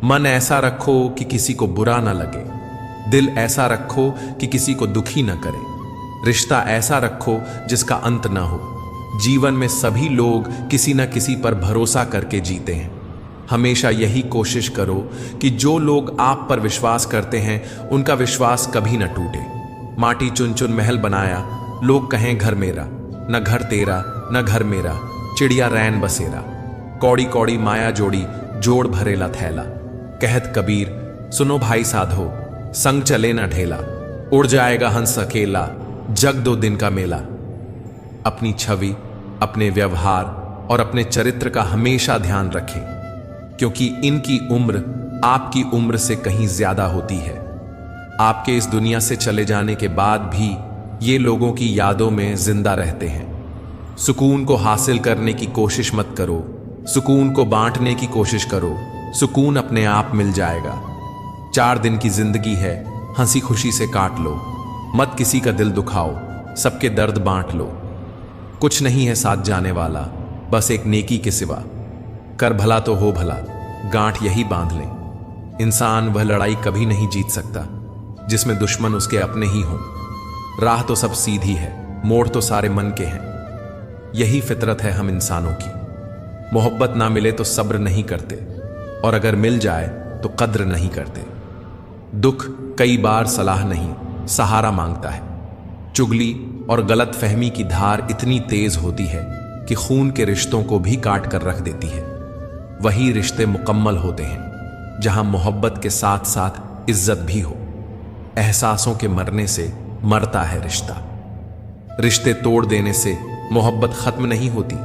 मन ऐसा रखो कि किसी को बुरा ना लगे, दिल ऐसा रखो कि किसी को दुखी न करे, रिश्ता ऐसा रखो जिसका अंत ना हो। जीवन में सभी लोग किसी न किसी पर भरोसा करके जीते हैं। हमेशा यही कोशिश करो कि जो लोग आप पर विश्वास करते हैं उनका विश्वास कभी न टूटे। माटी चुन चुन महल बनाया, लोग कहें घर मेरा, न घर तेरा न घर मेरा, चिड़िया रैन बसेरा। कौड़ी कौड़ी माया जोड़ी, जोड़ भरेला थैला। कहत कबीर सुनो भाई साधो, संग चले न ढेला। उड़ जाएगा हंस अकेला, जग 2 दिन का मेला। अपनी छवि, अपने व्यवहार और अपने चरित्र का हमेशा ध्यान रखें, क्योंकि इनकी उम्र आपकी उम्र से कहीं ज्यादा होती है। आपके इस दुनिया से चले जाने के बाद भी ये लोगों की यादों में जिंदा रहते हैं। सुकून को हासिल करने की कोशिश मत करो, सुकून को बांटने की कोशिश करो। सुकून अपने आप मिल जाएगा। 4 दिन की जिंदगी है, हंसी खुशी से काट लो। मत किसी का दिल दुखाओ, सबके दर्द बांट लो। कुछ नहीं है साथ जाने वाला, बस एक नेकी के सिवा। कर भला तो हो भला, गांठ यही बांध लें। इंसान वह लड़ाई कभी नहीं जीत सकता जिसमें दुश्मन उसके अपने ही हों। राह तो सब सीधी है, मोड़ तो सारे मन के हैं। यही फितरत है हम इंसानों की। मोहब्बत ना मिले तो सब्र नहीं करते, और अगर मिल जाए तो कद्र नहीं करते। दुख कई बार सलाह नहीं, सहारा मांगता है। चुगली और गलत फहमी की धार इतनी तेज होती है कि खून के रिश्तों को भी काट कर रख देती है। वही रिश्ते मुकम्मल होते हैं जहां मोहब्बत के साथ साथ इज्जत भी हो। एहसासों के मरने से मरता है रिश्ता। रिश्ते तोड़ देने से मोहब्बत खत्म नहीं होती।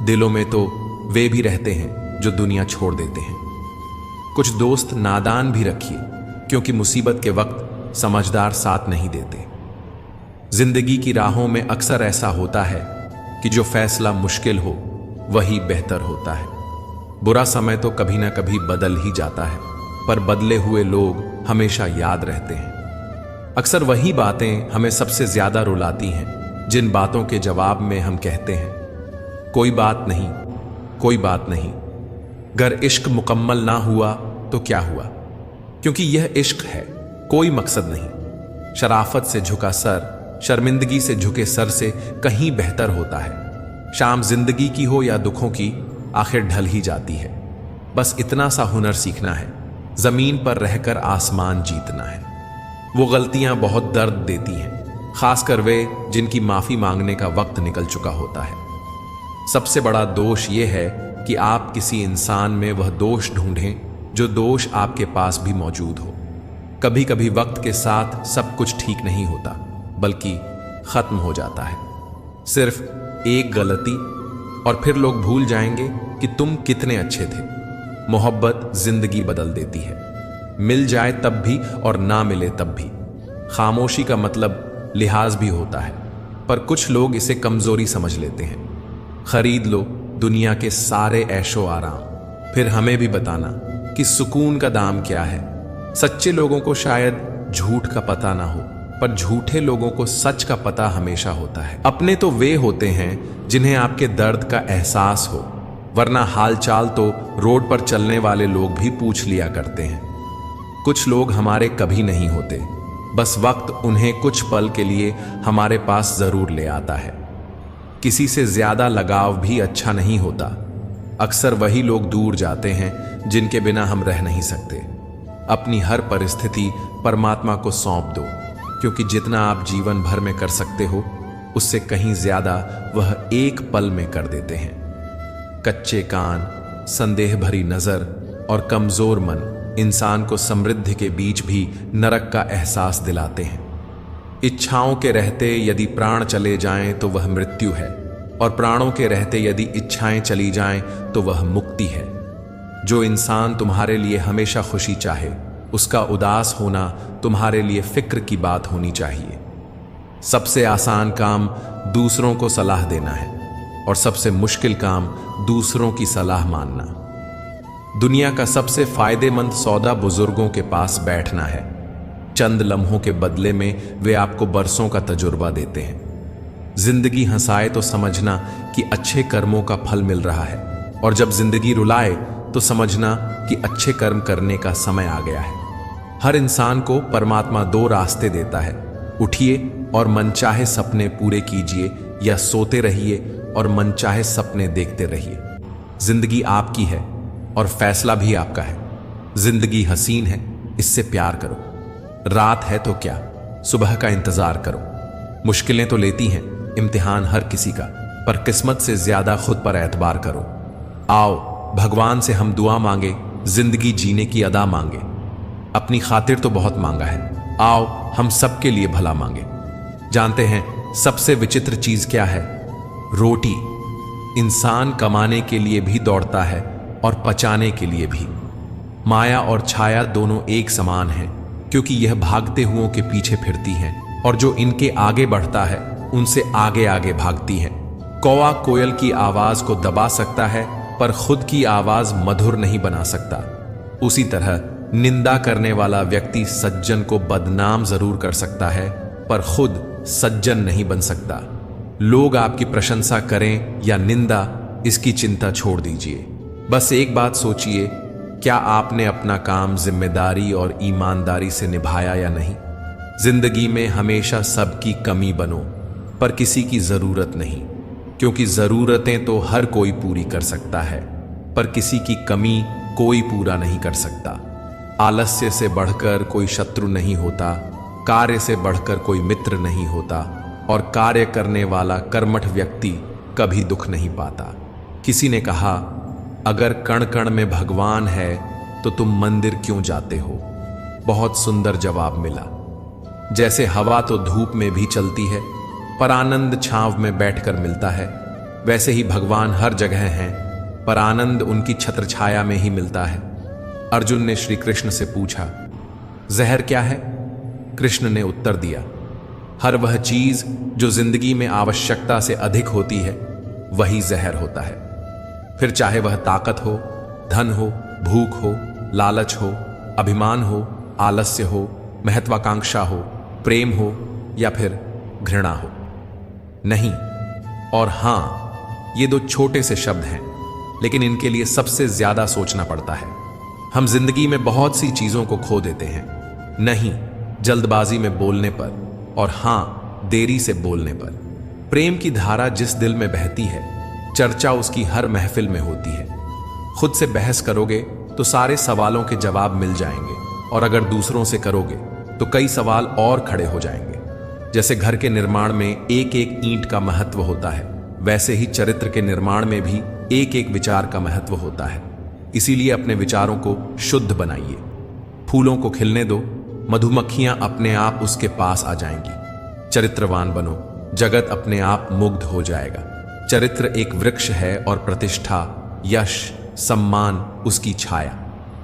दिलों में तो वे भी रहते हैं जो दुनिया छोड़ देते हैं। कुछ दोस्त नादान भी रखिए, क्योंकि मुसीबत के वक्त समझदार साथ नहीं देते। जिंदगी की राहों में अक्सर ऐसा होता है कि जो फैसला मुश्किल हो वही बेहतर होता है। बुरा समय तो कभी ना कभी बदल ही जाता है, पर बदले हुए लोग हमेशा याद रहते हैं। अक्सर वही बातें हमें सबसे ज्यादा रुलाती हैं जिन बातों के जवाब में हम कहते हैं कोई बात नहीं, कोई बात नहीं। गर इश्क मुकम्मल ना हुआ तो क्या हुआ, क्योंकि यह इश्क है, कोई मकसद नहीं। शराफत से झुका सर शर्मिंदगी से झुके सर से कहीं बेहतर होता है। शाम जिंदगी की हो या दुखों की, आखिर ढल ही जाती है। बस इतना सा हुनर सीखना है, जमीन पर रहकर आसमान जीतना है। वो गलतियां बहुत दर्द देती हैं, खासकर वे जिनकी माफी मांगने का वक्त निकल चुका होता है। सबसे बड़ा दोष यह है कि आप किसी इंसान में वह दोष ढूंढें जो दोष आपके पास भी मौजूद हो। कभी कभी वक्त के साथ सब कुछ ठीक नहीं होता, बल्कि खत्म हो जाता है। सिर्फ एक गलती और फिर लोग भूल जाएंगे कि तुम कितने अच्छे थे। मोहब्बत जिंदगी बदल देती है, मिल जाए तब भी और ना मिले तब भी। खामोशी का मतलब लिहाज भी होता है, पर कुछ लोग इसे कमजोरी समझ लेते हैं। खरीद लो दुनिया के सारे ऐशो आराम, फिर हमें भी बताना कि सुकून का दाम क्या है। सच्चे लोगों को शायद झूठ का पता ना हो, पर झूठे लोगों को सच का पता हमेशा होता है। अपने तो वे होते हैं जिन्हें आपके दर्द का एहसास हो, वरना हालचाल तो रोड पर चलने वाले लोग भी पूछ लिया करते हैं। कुछ लोग हमारे कभी नहीं होते, बस वक्त उन्हें कुछ पल के लिए हमारे पास जरूर ले आता है। किसी से ज्यादा लगाव भी अच्छा नहीं होता। अक्सर वही लोग दूर जाते हैं जिनके बिना हम रह नहीं सकते। अपनी हर परिस्थिति परमात्मा को सौंप दो, क्योंकि जितना आप जीवन भर में कर सकते हो उससे कहीं ज्यादा वह एक पल में कर देते हैं। कच्चे कान, संदेह भरी नजर और कमजोर मन इंसान को समृद्धि के बीच भी नरक का एहसास दिलाते हैं। इच्छाओं के रहते यदि प्राण चले जाएं तो वह मृत्यु है, और प्राणों के रहते यदि इच्छाएं चली जाएं तो वह मुक्ति है। जो इंसान तुम्हारे लिए हमेशा खुशी चाहे, उसका उदास होना तुम्हारे लिए फिक्र की बात होनी चाहिए। सबसे आसान काम दूसरों को सलाह देना है, और सबसे मुश्किल काम दूसरों की सलाह मानना। दुनिया का सबसे फायदेमंद सौदा बुजुर्गों के पास बैठना है। चंद लम्हों के बदले में वे आपको बरसों का तजुर्बा देते हैं। जिंदगी हंसाए तो समझना कि अच्छे कर्मों का फल मिल रहा है, और जब जिंदगी रुलाए तो समझना कि अच्छे कर्म करने का समय आ गया है। हर इंसान को परमात्मा 2 रास्ते देता है, उठिए और मनचाहे सपने पूरे कीजिए, या सोते रहिए और मनचाहे सपने देखते रहिए। जिंदगी आपकी है, और फैसला भी आपका है। जिंदगी हसीन है, इससे प्यार करो। रात है तो क्या, सुबह का इंतजार करो। मुश्किलें तो लेती हैं, इम्तिहान हर किसी का, पर किस्मत से ज्यादा खुद पर एतबार करो। आओ भगवान से हम दुआ मांगे, जिंदगी जीने की अदा मांगे। अपनी खातिर तो बहुत मांगा है, आओ हम सबके लिए भला मांगे। जानते हैं सबसे विचित्र चीज क्या है? रोटी। इंसान कमाने के लिए भी दौड़ता है और पचाने के लिए भी। माया और छाया दोनों एक समान हैं, क्योंकि यह भागते हुओं के पीछे फिरती हैं और जो इनके आगे बढ़ता है उनसे आगे आगे भागती हैं। कौवा कोयल की आवाज को दबा सकता है, पर खुद की आवाज मधुर नहीं बना सकता। उसी तरह निंदा करने वाला व्यक्ति सज्जन को बदनाम जरूर कर सकता है, पर खुद सज्जन नहीं बन सकता। लोग आपकी प्रशंसा करें या निंदा, इसकी चिंता छोड़ दीजिए। बस एक बात सोचिए, क्या आपने अपना काम जिम्मेदारी और ईमानदारी से निभाया या नहीं? जिंदगी में हमेशा सबकी कमी बनो, पर किसी की जरूरत नहीं, क्योंकि जरूरतें तो हर कोई पूरी कर सकता है, पर किसी की कमी कोई पूरा नहीं कर सकता। आलस्य से बढ़कर कोई शत्रु नहीं होता, कार्य से बढ़कर कोई मित्र नहीं होता, और कार्य करने वाला कर्मठ व्यक्ति कभी दुख नहीं पाता। किसी ने कहा, अगर कण कण में भगवान है तो तुम मंदिर क्यों जाते हो? बहुत सुंदर जवाब मिला। जैसे हवा तो धूप में भी चलती है, पर आनंद छांव में बैठकर मिलता है, वैसे ही भगवान हर जगह हैं, पर आनंद उनकी छत्र छाया में ही मिलता है। अर्जुन ने श्री कृष्ण से पूछा, जहर क्या है? कृष्ण ने उत्तर दिया, हर वह चीज जो जिंदगी में आवश्यकता से अधिक होती है, वही जहर होता है। फिर चाहे वह ताकत हो, धन हो, भूख हो, लालच हो, अभिमान हो, आलस्य हो, महत्वाकांक्षा हो, प्रेम हो या फिर घृणा हो। नहीं और हां, ये दो छोटे से शब्द हैं, लेकिन इनके लिए सबसे ज्यादा सोचना पड़ता है। हम जिंदगी में बहुत सी चीजों को खो देते हैं। नहीं जल्दबाजी में बोलने पर, और हां देरी से बोलने पर। प्रेम की धारा जिस दिल में बहती है, चर्चा उसकी हर महफिल में होती है। खुद से बहस करोगे तो सारे सवालों के जवाब मिल जाएंगे, और अगर दूसरों से करोगे तो कई सवाल और खड़े हो जाएंगे। जैसे घर के निर्माण में एक एक ईंट का महत्व होता है, वैसे ही चरित्र के निर्माण में भी एक एक विचार का महत्व होता है। इसीलिए अपने विचारों को शुद्ध बनाइए। फूलों को खिलने दो, मधुमक्खियां अपने आप उसके पास आ जाएंगी। चरित्रवान बनो, जगत अपने आप मुग्ध हो जाएगा। चरित्र एक वृक्ष है और प्रतिष्ठा, यश, सम्मान उसकी छाया।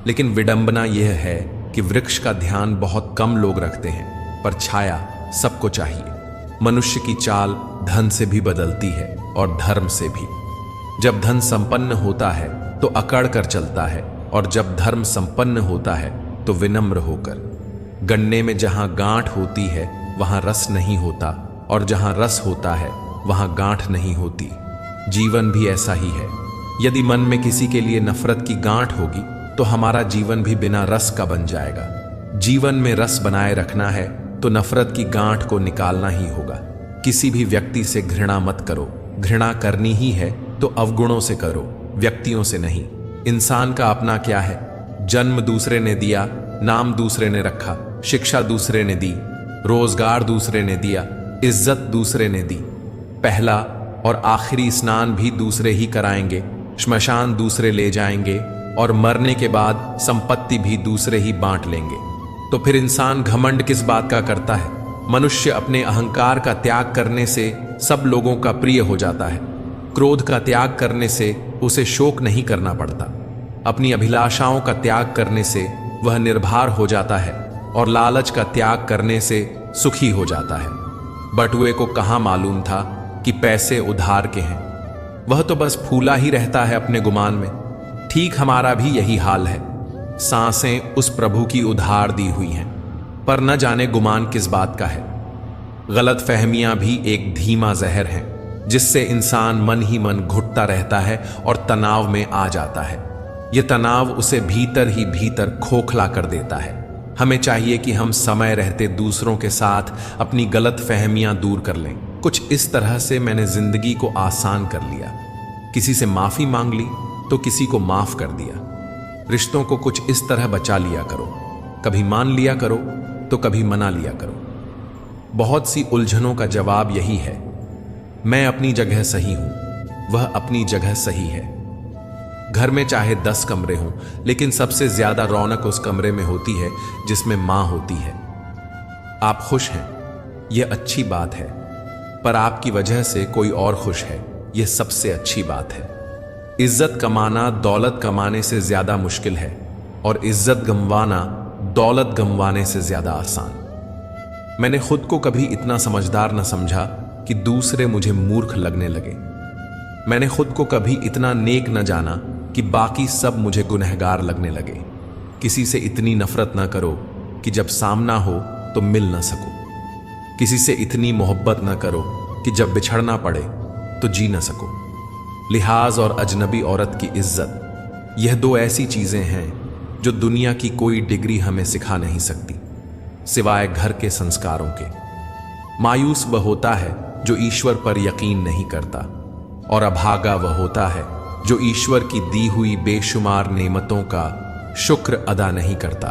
लेकिन विडंबना यह है कि वृक्ष का ध्यान बहुत कम लोग रखते हैं, पर छाया सबको चाहिए। मनुष्य की चाल धन से भी बदलती है और धर्म से भी। जब धन संपन्न होता है तो अकड़ कर चलता है, और जब धर्म संपन्न होता है तो विनम्र होकर। गन्ने में जहां गांठ होती है वहां रस नहीं होता, और जहां रस होता है वहां गांठ नहीं होती। जीवन भी ऐसा ही है। यदि मन में किसी के लिए नफरत की गांठ होगी तो हमारा जीवन भी बिना रस का बन जाएगा। जीवन में रस बनाए रखना है तो नफरत की गांठ को निकालना ही होगा। किसी भी व्यक्ति से घृणा मत करो। घृणा करनी ही है तो अवगुणों से करो, व्यक्तियों से नहीं। इंसान का अपना क्या है? जन्म दूसरे ने दिया, नाम दूसरे ने रखा, शिक्षा दूसरे ने दी, रोजगार दूसरे ने दिया, इज्जत दूसरे ने दी। पहला और आखिरी स्नान भी दूसरे ही कराएंगे, श्मशान दूसरे ले जाएंगे, और मरने के बाद संपत्ति भी दूसरे ही बांट लेंगे। तो फिर इंसान घमंड किस बात का करता है? मनुष्य अपने अहंकार का त्याग करने से सब लोगों का प्रिय हो जाता है। क्रोध का त्याग करने से उसे शोक नहीं करना पड़ता। अपनी अभिलाषाओं का त्याग करने से वह निर्भर हो जाता है, और लालच का त्याग करने से सुखी हो जाता है। बटुए को कहाँ मालूम था कि पैसे उधार के हैं? वह तो बस फूला ही रहता है अपने गुमान में। ठीक हमारा भी यही हाल है। सांसें उस प्रभु की उधार दी हुई हैं, पर न जाने गुमान किस बात का है। गलत फहमियां भी एक धीमा जहर है, जिससे इंसान मन ही मन घुटता रहता है और तनाव में आ जाता है। यह तनाव उसे भीतर ही भीतर खोखला कर देता है। हमें चाहिए कि हम समय रहते दूसरों के साथ अपनी गलत फहमियां दूर कर लें। कुछ इस तरह से मैंने जिंदगी को आसान कर लिया। किसी से माफी मांग ली तो किसी को माफ कर दिया। रिश्तों को कुछ इस तरह बचा लिया करो, कभी मान लिया करो तो कभी मना लिया करो। बहुत सी उलझनों का जवाब यही है, मैं अपनी जगह सही हूं, वह अपनी जगह सही है। घर में चाहे 10 कमरे हों, लेकिन सबसे ज्यादा रौनक उस कमरे में होती है जिसमें मां होती है। आप खुश हैं, यह अच्छी बात है, पर आपकी वजह से कोई और खुश है, यह सबसे अच्छी बात है। इज्जत कमाना दौलत कमाने से ज्यादा मुश्किल है, और इज्जत गंवाना दौलत गंवाने से ज्यादा आसान। मैंने खुद को कभी इतना समझदार न समझा कि दूसरे मुझे मूर्ख लगने लगे। मैंने खुद को कभी इतना नेक न जाना कि बाकी सब मुझे गुनहगार लगने लगे। किसी से इतनी नफरत न करो कि जब सामना हो तो मिल न सको। किसी से इतनी मोहब्बत न करो कि जब बिछड़ना पड़े तो जी न सको। लिहाज और अजनबी औरत की इज्जत, यह 2 ऐसी चीजें हैं जो दुनिया की कोई डिग्री हमें सिखा नहीं सकती, सिवाय घर के संस्कारों के। मायूस वह होता है जो ईश्वर पर यकीन नहीं करता, और अभागा वह होता है जो ईश्वर की दी हुई बेशुमार नेमतों का शुक्र अदा नहीं करता।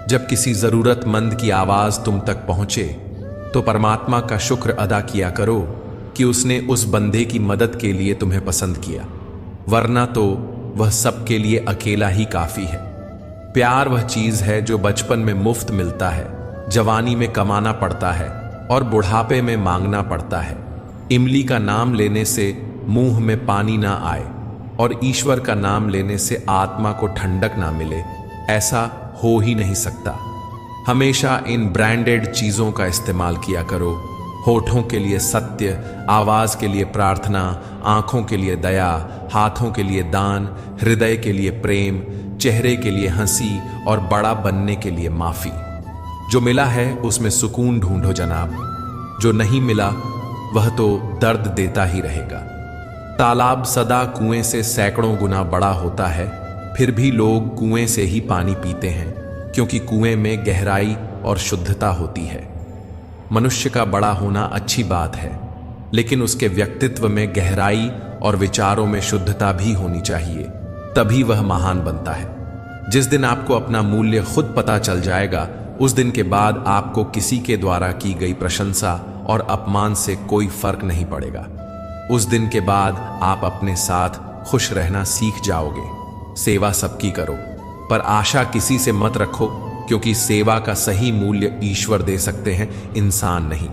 जब किसी जरूरतमंद की आवाज तुम तक पहुंचे तो परमात्मा का शुक्र अदा किया करो कि उसने उस बंदे की मदद के लिए तुम्हें पसंद किया, वरना तो वह सबके लिए अकेला ही काफी है। प्यार वह चीज है जो बचपन में मुफ्त मिलता है, जवानी में कमाना पड़ता है और बुढ़ापे में मांगना पड़ता है। इमली का नाम लेने से मुंह में पानी ना आए और ईश्वर का नाम लेने से आत्मा को ठंडक ना मिले, ऐसा हो ही नहीं सकता। हमेशा इन ब्रांडेड चीजों का इस्तेमाल किया करो। होठों के लिए सत्य, आवाज के लिए प्रार्थना, आंखों के लिए दया, हाथों के लिए दान, हृदय के लिए प्रेम, चेहरे के लिए हंसी और बड़ा बनने के लिए माफी। जो मिला है उसमें सुकून ढूंढो जनाब, जो नहीं मिला वह तो दर्द देता ही रहेगा। तालाब सदा कुएं से सैकड़ों गुना बड़ा होता है, फिर भी लोग कुएं से ही पानी पीते हैं, क्योंकि कुएं में गहराई और शुद्धता होती है। मनुष्य का बड़ा होना अच्छी बात है, लेकिन उसके व्यक्तित्व में गहराई और विचारों में शुद्धता भी होनी चाहिए, तभी वह महान बनता है। जिस दिन आपको अपना मूल्य खुद पता चल जाएगा, उस दिन के बाद आपको किसी के द्वारा की गई प्रशंसा और अपमान से कोई फर्क नहीं पड़ेगा। उस दिन के बाद आप अपने साथ खुश रहना सीख जाओगे। सेवा सबकी करो, पर आशा किसी से मत रखो, क्योंकि सेवा का सही मूल्य ईश्वर दे सकते हैं, इंसान नहीं।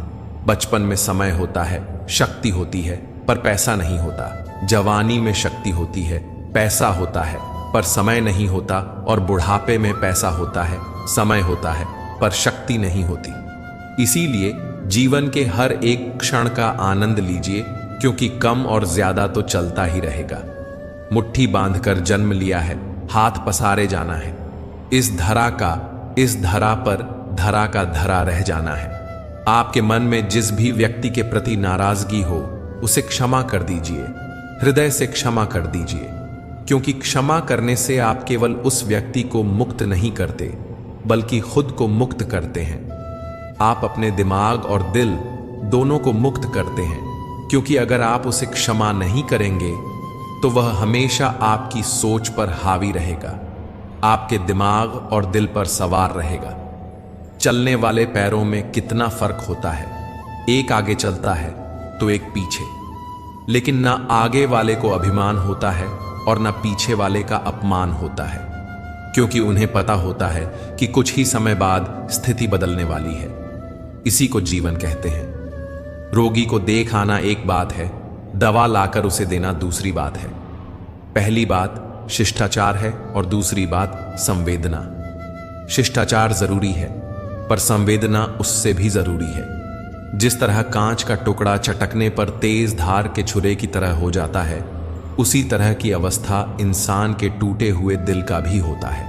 बचपन में समय होता है, शक्ति होती है, पर पैसा नहीं होता। जवानी में शक्ति होती है, पैसा होता है, पर समय नहीं होता। और बुढ़ापे में पैसा होता है, समय होता है, पर शक्ति नहीं होती। इसीलिए जीवन के हर एक क्षण का आनंद लीजिए, क्योंकि कम और ज्यादा तो चलता ही रहेगा। मुट्ठी बांधकर जन्म लिया है, हाथ पसारे जाना है। इस धरा पर धरा का धरा रह जाना है। आपके मन में जिस भी व्यक्ति के प्रति नाराजगी हो, उसे क्षमा कर दीजिए, हृदय से क्षमा कर दीजिए, क्योंकि क्षमा करने से आप केवल उस व्यक्ति को मुक्त नहीं करते, बल्कि खुद को मुक्त करते हैं। आप अपने दिमाग और दिल दोनों को मुक्त करते हैं, क्योंकि अगर आप उसे क्षमा नहीं करेंगे तो वह हमेशा आपकी सोच पर हावी रहेगा, आपके दिमाग और दिल पर सवार रहेगा। चलने वाले पैरों में कितना फर्क होता है, एक आगे चलता है तो एक पीछे, लेकिन ना आगे वाले को अभिमान होता है और ना पीछे वाले का अपमान होता है, क्योंकि उन्हें पता होता है कि कुछ ही समय बाद स्थिति बदलने वाली है। इसी को जीवन कहते हैं। रोगी को देख आना एक बात है, दवा लाकर उसे देना दूसरी बात है। पहली बात शिष्टाचार है और दूसरी बात संवेदना। शिष्टाचार जरूरी है, पर संवेदना उससे भी जरूरी है। जिस तरह कांच का टुकड़ा चटकने पर तेज धार के छुरे की तरह हो जाता है, उसी तरह की अवस्था इंसान के टूटे हुए दिल का भी होता है।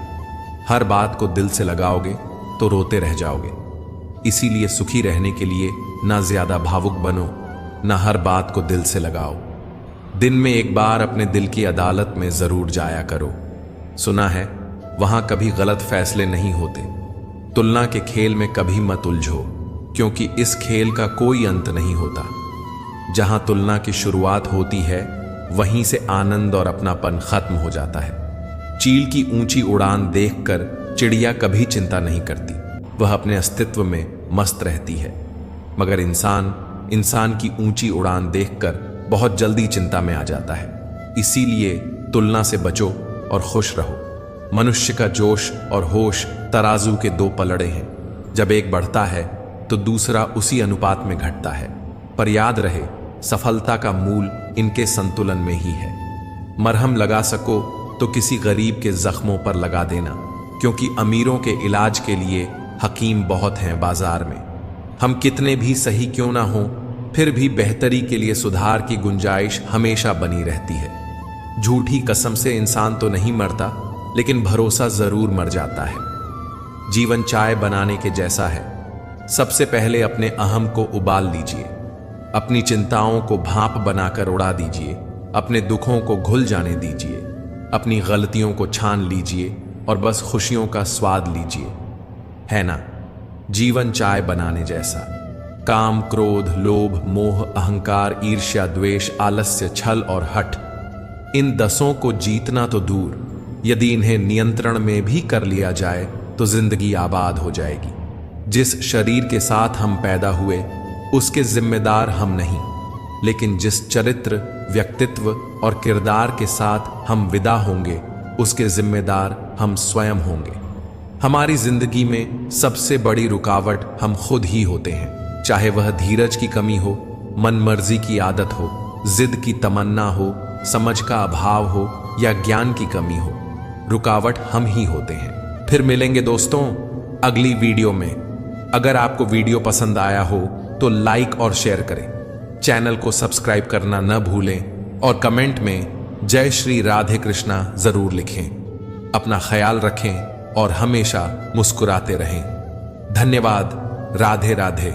हर बात को दिल से लगाओगे तो रोते रह जाओगे। इसीलिए सुखी रहने के लिए ना ज्यादा भावुक बनो, ना हर बात को दिल से लगाओ। दिन में एक बार अपने दिल की अदालत में जरूर जाया करो। सुना है वहां कभी गलत फैसले नहीं होते। तुलना के खेल में कभी मत उलझो, क्योंकि इस खेल का कोई अंत नहीं होता। जहां तुलना की शुरुआत होती है, वहीं से आनंद और अपनापन खत्म हो जाता है। चील की ऊंची उड़ान देखकर चिड़िया कभी चिंता नहीं करती, वह अपने अस्तित्व में मस्त रहती है। मगर इंसान की ऊंची उड़ान देखकर बहुत जल्दी चिंता में आ जाता है। इसीलिए तुलना से बचो और खुश रहो। मनुष्य का जोश और होश तराजू के दो पलड़े हैं, जब एक बढ़ता है तो दूसरा उसी अनुपात में घटता है। पर याद रहे, सफलता का मूल इनके संतुलन में ही है। मरहम लगा सको तो किसी गरीब के जख्मों पर लगा देना, क्योंकि अमीरों के इलाज के लिए हकीम बहुत हैं बाजार में। हम कितने भी सही क्यों ना हों, फिर भी बेहतरी के लिए सुधार की गुंजाइश हमेशा बनी रहती है। झूठी कसम से इंसान तो नहीं मरता, लेकिन भरोसा जरूर मर जाता है। जीवन चाय बनाने के जैसा है। सबसे पहले अपने अहम को उबाल लीजिए, अपनी चिंताओं को भाप बनाकर उड़ा दीजिए, अपने दुखों को घुल जाने दीजिए, अपनी गलतियों को छान लीजिए और बस खुशियों का स्वाद लीजिए। है ना जीवन चाय बनाने जैसा? काम, क्रोध, लोभ, मोह, अहंकार, ईर्ष्या, द्वेष, आलस्य, छल और हठ, इन 10 को जीतना तो दूर, यदि इन्हें नियंत्रण में भी कर लिया जाए तो जिंदगी आबाद हो जाएगी। जिस शरीर के साथ हम पैदा हुए उसके जिम्मेदार हम नहीं, लेकिन जिस चरित्र, व्यक्तित्व और किरदार के साथ हम विदा होंगे उसके जिम्मेदार हम स्वयं होंगे। हमारी जिंदगी में सबसे बड़ी रुकावट हम खुद ही होते हैं, चाहे वह धीरज की कमी हो, मनमर्जी की आदत हो, जिद की तमन्ना हो, समझ का अभाव हो या ज्ञान की कमी हो। रुकावट हम ही होते हैं। फिर मिलेंगे दोस्तों अगली वीडियो में। अगर आपको वीडियो पसंद आया हो तो लाइक और शेयर करें, चैनल को सब्सक्राइब करना न भूलें और कमेंट में जय श्री राधे कृष्णा जरूर लिखें। अपना ख्याल रखें और हमेशा मुस्कुराते रहें। धन्यवाद। राधे राधे।